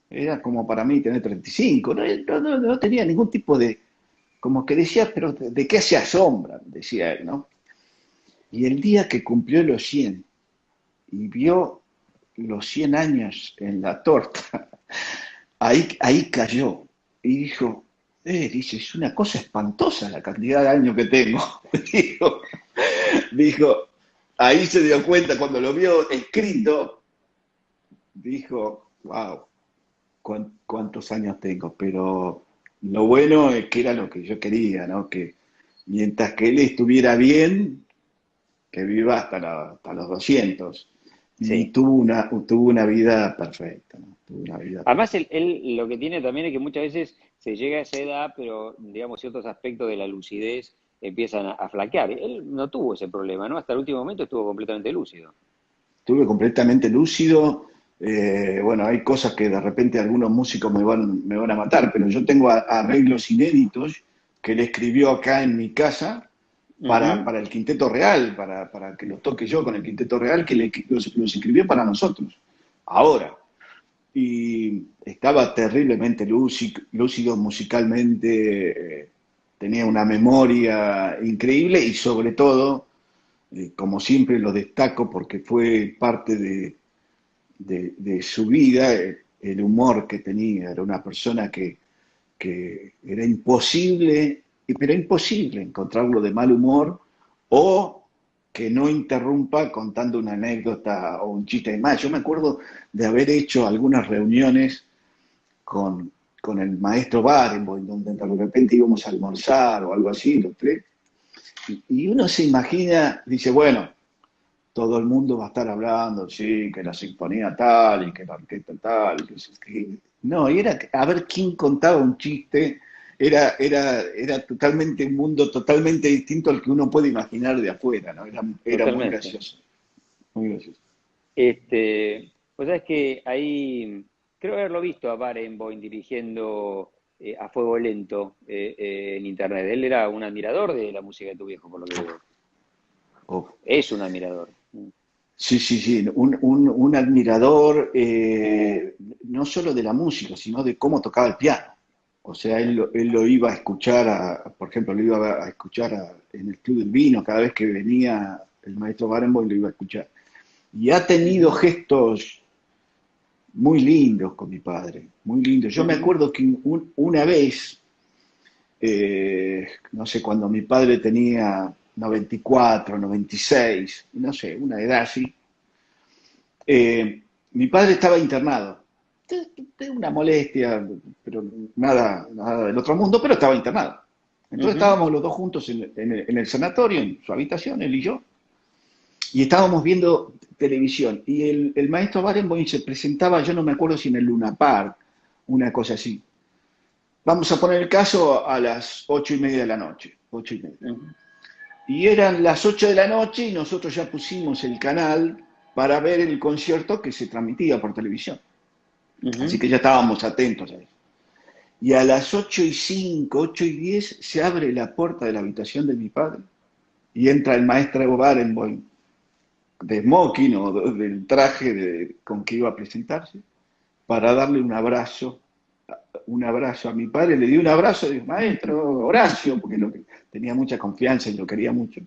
era como para mí tener 35, no tenía ningún tipo de, como que decía, pero ¿de qué se asombran? Decía él, ¿no? Y el día que cumplió los 100 y vio los 100 años en la torta, ahí cayó y dice, es una cosa espantosa la cantidad de años que tengo. dijo, dijo, ahí se dio cuenta cuando lo vio escrito, dijo, wow, cuántos años tengo, pero lo bueno es que era lo que yo quería, ¿no? Que mientras que él estuviera bien, que viva hasta los 200. Y Sí. tuvo una vida perfecta, ¿no? Tuvo una vida Además, perfecta. él lo que tiene también es que muchas veces se llega a esa edad, pero digamos ciertos aspectos de la lucidez empiezan a flaquear. Él no tuvo ese problema, ¿no? Hasta el último momento estuvo completamente lúcido. Estuve completamente lúcido, Bueno, hay cosas que de repente algunos músicos me van a matar, pero yo tengo arreglos inéditos que él escribió acá en mi casa Ujú. para el Quinteto Real, para que los toque yo con el Quinteto Real, que los escribió para nosotros, ahora. Y estaba terriblemente lúcido musicalmente, tenía una memoria increíble y sobre todo, como siempre lo destaco porque fue parte de su vida, el humor que tenía. Era una persona que era imposible, pero imposible encontrarlo de mal humor o que no interrumpa contando una anécdota o un chiste. Más, yo me acuerdo de haber hecho algunas reuniones con, con el maestro Barenboim, donde de repente íbamos a almorzar o algo así, los tres, y uno se imagina, dice, bueno, todo el mundo va a estar hablando, sí, que la sinfonía tal y que la orquesta tal. No, y era a ver quién contaba un chiste. Era totalmente un mundo totalmente distinto al que uno puede imaginar de afuera, ¿no? Era muy Totalmente. gracioso, muy gracioso. Pues sabes que ahí creo haberlo visto a Barenboim dirigiendo a fuego lento en internet. Él era un admirador de la música de tu viejo, por lo que veo. Oh. Es un admirador. Sí, sí, sí, un admirador no solo de la música, sino de cómo tocaba el piano. O sea, él lo iba a escuchar, por ejemplo, lo iba a escuchar en el Club del Vino, cada vez que venía el maestro Barenboim lo iba a escuchar. Y ha tenido Ujú, gestos muy lindos con mi padre, muy lindos. Yo me ujú, acuerdo que una vez, no sé, cuando mi padre tenía 94, 96, no sé, una edad así, mi padre estaba internado. De una molestia, pero nada del otro mundo, pero estaba internado. Entonces ujú. estábamos los dos juntos en el sanatorio, en su habitación, él y yo, y estábamos viendo televisión. Y el maestro Barenboim se presentaba, yo no me acuerdo si en el Luna Park, una cosa así. Vamos a poner el caso a las 8:30 de la noche, 8:30. Ujú, Y eran las 8 de la noche y nosotros ya pusimos el canal para ver el concierto que se transmitía por televisión. Así ujú. que ya estábamos atentos a eso. Y a las 8:05, 8:10, se abre la puerta de la habitación de mi padre y entra el maestro Barenboim de smoking o del traje con que iba a presentarse para darle un abrazo a mi padre. Le di un abrazo, digo, maestro Horacio, porque tenía mucha confianza y lo quería mucho.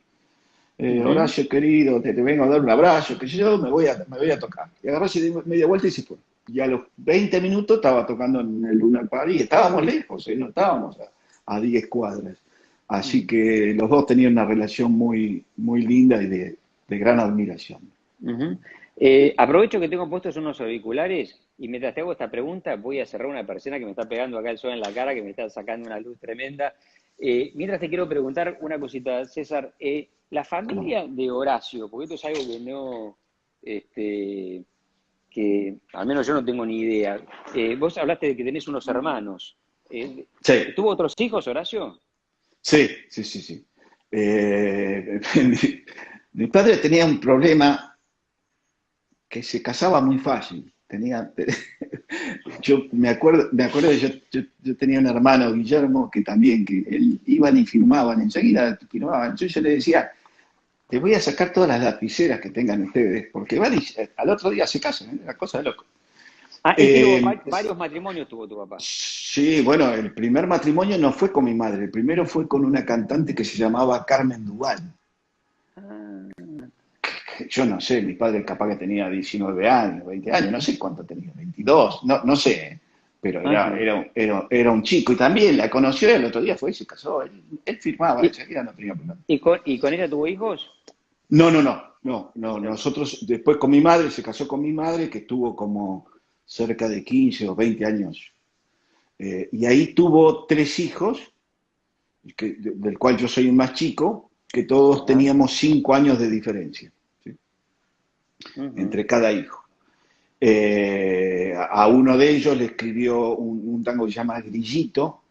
Ujú. Horacio querido, te vengo a dar un abrazo, que yo me voy a tocar. Y agarró, se dio media vuelta y se fue. Y a los 20 minutos estaba tocando en el Luna Park y estábamos lejos, no estábamos a 10 cuadras. Así que los dos tenían una relación muy, muy linda y de gran admiración. Ujú. Aprovecho que tengo puestos unos auriculares y mientras te hago esta pregunta voy a cerrar una persona que me está pegando acá el sol en la cara, que me está sacando una luz tremenda. Mientras te quiero preguntar una cosita, César. La ¿Cómo? familia de Horacio, porque esto es algo que no, este, que al menos yo no tengo ni idea. Vos hablaste de que tenés unos hermanos. Sí, ¿Tuvo otros hijos, Horacio? sí, sí, sí, sí. Mi padre tenía un problema que se casaba muy fácil. Yo me acuerdo que yo tenía un hermano, Guillermo, que también, que él iban y firmaban, enseguida firmaban. Entonces yo le decía, te voy a sacar todas las lapiceras que tengan ustedes, porque van y al otro día se casan, ¿eh? Una cosa de loco. Ah, él tuvo Eh, varios matrimonios, tuvo tu papá. sí, bueno, el primer matrimonio no fue con mi madre, el primero fue con una cantante que se llamaba Carmen Duval. Ah, Yo no sé, mi padre capaz que tenía 19 años, 20 años, no sé cuánto tenía, 22, no sé, pero era, ajá. era, era, era un chico y también la conoció, el otro día fue y se casó, él firmaba, ¿Y, enseguida no tenía problema. y con ella tuvo hijos? No, no, no, no, no, Mira vos. nosotros después con mi madre, se casó con mi madre que tuvo como cerca de 15 o 20 años, y ahí tuvo tres hijos, del cual yo soy el más chico, que todos Ajá. teníamos 5 años de diferencia, ¿sí? Ujú. Entre cada hijo. A uno de ellos le escribió un tango que se llama Grillito,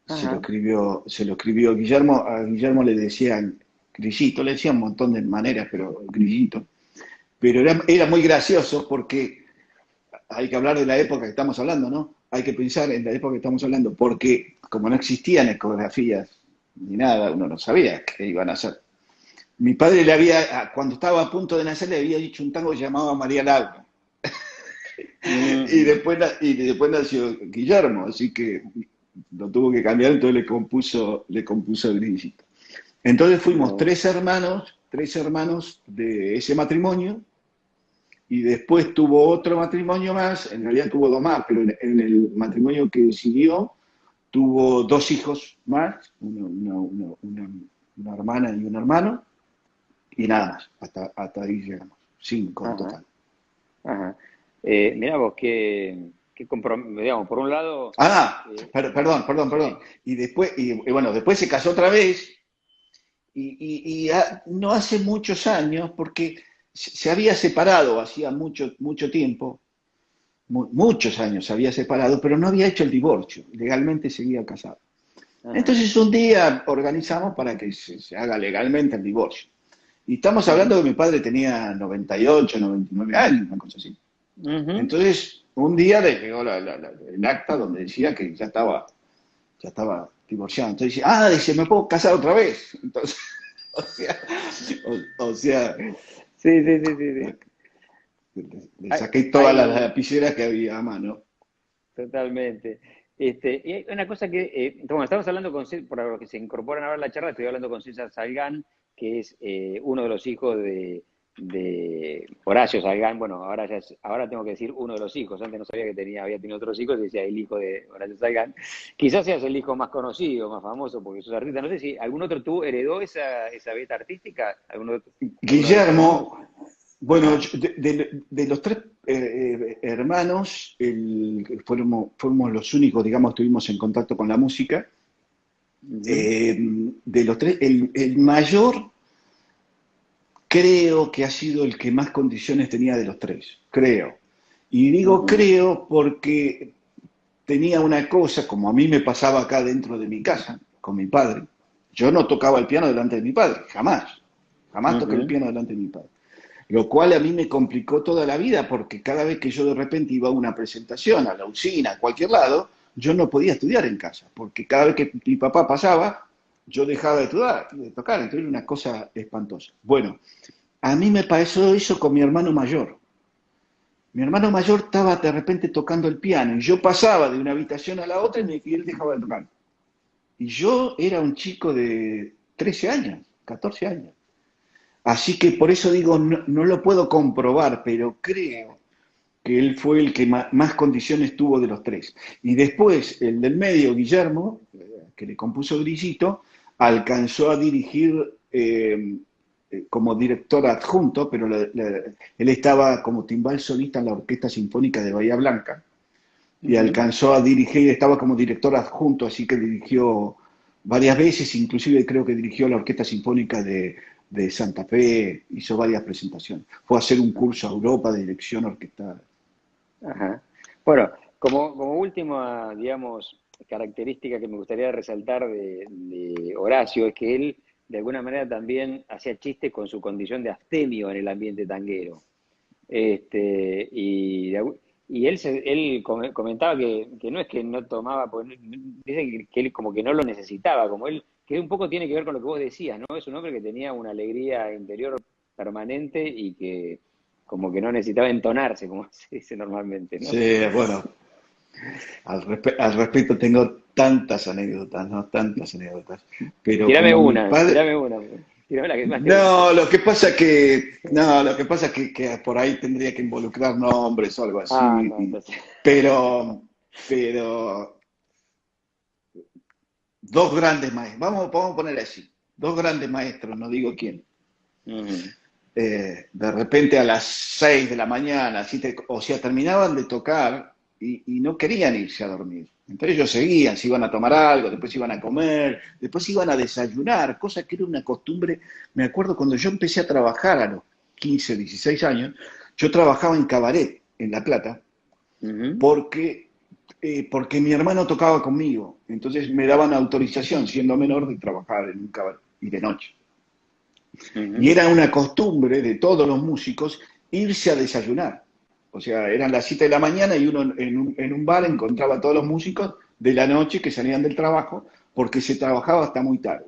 Ajá. se lo escribió Guillermo, a Guillermo le decían Grillito, le decían un montón de maneras, pero Grillito. Pero era muy gracioso porque hay que hablar de la época que estamos hablando, ¿no? Hay que pensar en la época que estamos hablando, porque como no existían ecografías ni nada, uno no sabía qué iban a hacer. Mi padre cuando estaba a punto de nacer, le había dicho un tango que llamaba María Laura. Y después nació Guillermo, así que lo tuvo que cambiar, entonces le compuso Grillito. Entonces fuimos tres hermanos de ese matrimonio, y después tuvo otro matrimonio más, en realidad tuvo dos más, pero en el matrimonio que siguió tuvo dos hijos más, una hermana y un hermano, y nada más, hasta ahí llegamos, 5 en total. Ajá. Mirá vos, digamos, por un lado... Perdón. Después se casó otra vez, y no hace muchos años, porque se había separado hacía mucho tiempo, muchos años se había separado, pero no había hecho el divorcio, legalmente seguía casado. Ajá. Entonces un día organizamos para que se haga legalmente el divorcio. Y estamos hablando de que mi padre tenía 98, 99 años, una cosa así. Entonces, un día le llegó el acta donde decía que ya estaba divorciado. Entonces dice, ¿me puedo casar otra vez? Entonces, o sea, Sí. le saqué todas las lapiceras que había a mano. Totalmente. Y hay una cosa que, bueno, estamos hablando por los que se incorporan ahora a la charla, estoy hablando con César Salgán, que es uno de los hijos de Horacio Salgán. Bueno, ahora tengo que decir uno de los hijos, antes no sabía que había tenido otros hijos, y decía el hijo de Horacio Salgán. Quizás seas el hijo más conocido, más famoso, porque sos artista. No sé si algún otro tú heredó esa beta artística. Guillermo, bueno, de los tres hermanos, fuimos los únicos, digamos, estuvimos en contacto con la música. De los tres, el mayor creo que ha sido el que más condiciones tenía de los tres, creo. Y digo creo porque tenía una cosa, como a mí me pasaba acá dentro de mi casa, con mi padre. Yo no tocaba el piano delante de mi padre, jamás toqué el piano delante de mi padre. Lo cual a mí me complicó toda la vida, porque cada vez que yo de repente iba a una presentación, a la usina, a cualquier lado, yo no podía estudiar en casa, porque cada vez que mi papá pasaba, yo dejaba de tocar, entonces era una cosa espantosa. Bueno, a mí me pasó eso con mi hermano mayor. Mi hermano mayor estaba de repente tocando el piano, y yo pasaba de una habitación a la otra y él dejaba de tocar. Y yo era un chico de 13 años, 14 años. Así que por eso digo, no lo puedo comprobar, pero creo que él fue el que más condiciones tuvo de los tres. Y después, el del medio, Guillermo, que le compuso Grillito, alcanzó a dirigir como director adjunto, pero él estaba como timbal solista en la Orquesta Sinfónica de Bahía Blanca, y alcanzó a dirigir, estaba como director adjunto, así que dirigió varias veces, inclusive creo que dirigió la Orquesta Sinfónica de Santa Fe, hizo varias presentaciones. Fue a hacer un curso a Europa de dirección orquestal. Ajá. Bueno, como última, digamos, característica que me gustaría resaltar de Horacio es que él, de alguna manera, también hacía chistes con su condición de abstemio en el ambiente tanguero. Y él comentaba que no es que no tomaba, dice que él como que no lo necesitaba, como él, que un poco tiene que ver con lo que vos decías, ¿no? Es un hombre que tenía una alegría interior permanente y que como que no necesitaba entonarse, como se dice normalmente, ¿no? Sí, bueno, al respecto tengo tantas anécdotas, ¿no? Tantas anécdotas. Pero Tírame como una, tírame la que más te guste. No, lo que pasa es que por ahí tendría que involucrar nombres o algo así. No, entonces... Pero dos grandes maestros, vamos a poner así, dos grandes maestros, no digo quién. De repente a las 6 de la mañana, o sea, terminaban de tocar y no querían irse a dormir. Entonces ellos seguían, se iban a tomar algo, después iban a comer, después iban a desayunar, cosa que era una costumbre. Me acuerdo cuando yo empecé a trabajar a los 15, 16 años, yo trabajaba en cabaret en La Plata, porque mi hermano tocaba conmigo, entonces me daban autorización, siendo menor, de trabajar en un cabaret, y de noche. Y era una costumbre de todos los músicos irse a desayunar. O sea, eran las 7 de la mañana y uno en un bar encontraba a todos los músicos de la noche que salían del trabajo porque se trabajaba hasta muy tarde.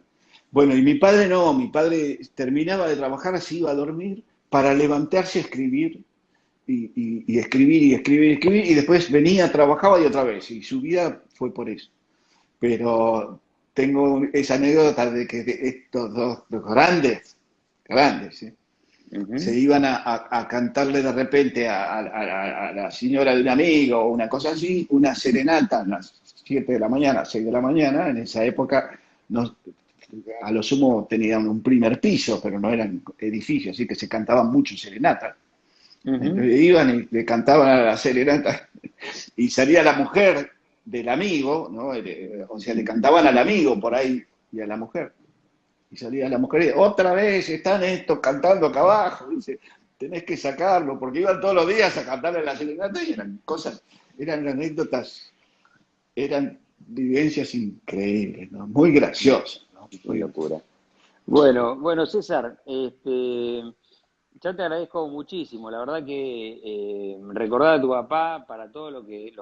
Bueno, y mi padre no, mi padre terminaba de trabajar, se iba a dormir para levantarse a escribir y escribir y escribir y escribir y después venía, trabajaba y otra vez. Y su vida fue por eso. Pero tengo esa anécdota de que estos dos grandes, ¿sí? Se iban a cantarle de repente a la señora de un amigo o una cosa así, una serenata a las 7 de la mañana, 6 de la mañana. En esa época a lo sumo tenían un primer piso, pero no eran edificios, así que se cantaban mucho serenatas. Entonces iban y le cantaban a la serenata y salía la mujer del amigo, ¿no? O sea, le cantaban al amigo por ahí y a la mujer. Y salía la mujer y otra vez están estos cantando acá abajo, dice, tenés que sacarlo, porque iban todos los días a cantarle a la serenata y eran cosas, eran anécdotas, eran vivencias increíbles, ¿no? Muy graciosas, ¿no? Qué locura. Bueno, César, ya te agradezco muchísimo. La verdad que recordar a tu papá para todos los que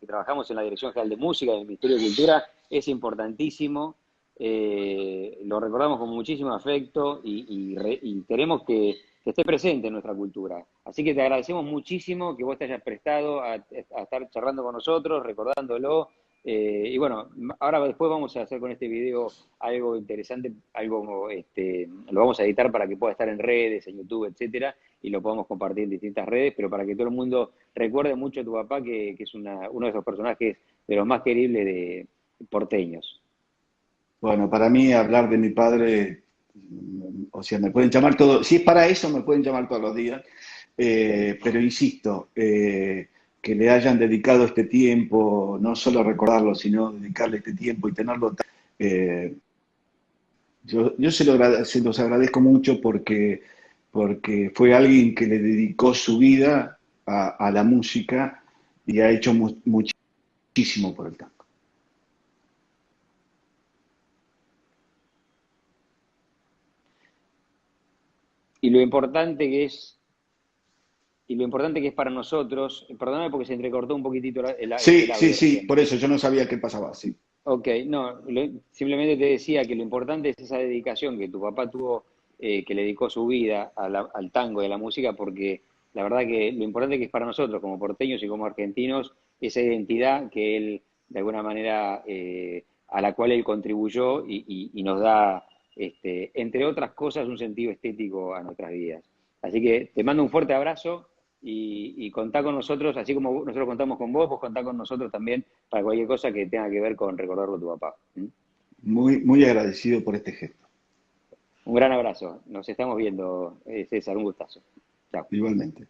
trabajamos en la Dirección General de Música, en el Ministerio de Cultura, es importantísimo. Lo recordamos con muchísimo afecto y queremos que esté presente en nuestra cultura. Así que te agradecemos muchísimo que vos te hayas prestado a estar charlando con nosotros, recordándolo. Y bueno, ahora después vamos a hacer con este video algo interesante, lo vamos a editar para que pueda estar en redes, en YouTube, etcétera, y lo podamos compartir en distintas redes, pero para que todo el mundo recuerde mucho a tu papá, que es uno de esos personajes de los más queribles de porteños. Bueno, para mí hablar de mi padre, o sea, me pueden llamar todo, si es para eso me pueden llamar todos los días, pero insisto, que le hayan dedicado este tiempo, no solo recordarlo, sino dedicarle este tiempo y tenerlo. eh, yo se los agradezco mucho porque fue alguien que le dedicó su vida a la música y ha hecho muchísimo por el tango. Y lo importante que es, y lo importante que es para nosotros, perdóname porque se entrecortó un poquitito el Sí, sí, audio sí, recién. por eso yo no sabía qué pasaba, sí. Ok, no, simplemente te decía que lo importante es esa dedicación que tu papá tuvo, que le dedicó su vida al tango y a la música, porque la verdad que lo importante que es para nosotros como porteños y como argentinos, esa identidad que él, de alguna manera, a la cual él contribuyó y nos da, entre otras cosas, un sentido estético a nuestras vidas. Así que te mando un fuerte abrazo y contá con nosotros, así como nosotros contamos con vos, vos contá con nosotros también para cualquier cosa que tenga que ver con recordarlo a tu papá. ¿Mm? Muy, muy agradecido por este gesto. Un gran abrazo. Nos estamos viendo, César. Un gustazo. Chao. Igualmente.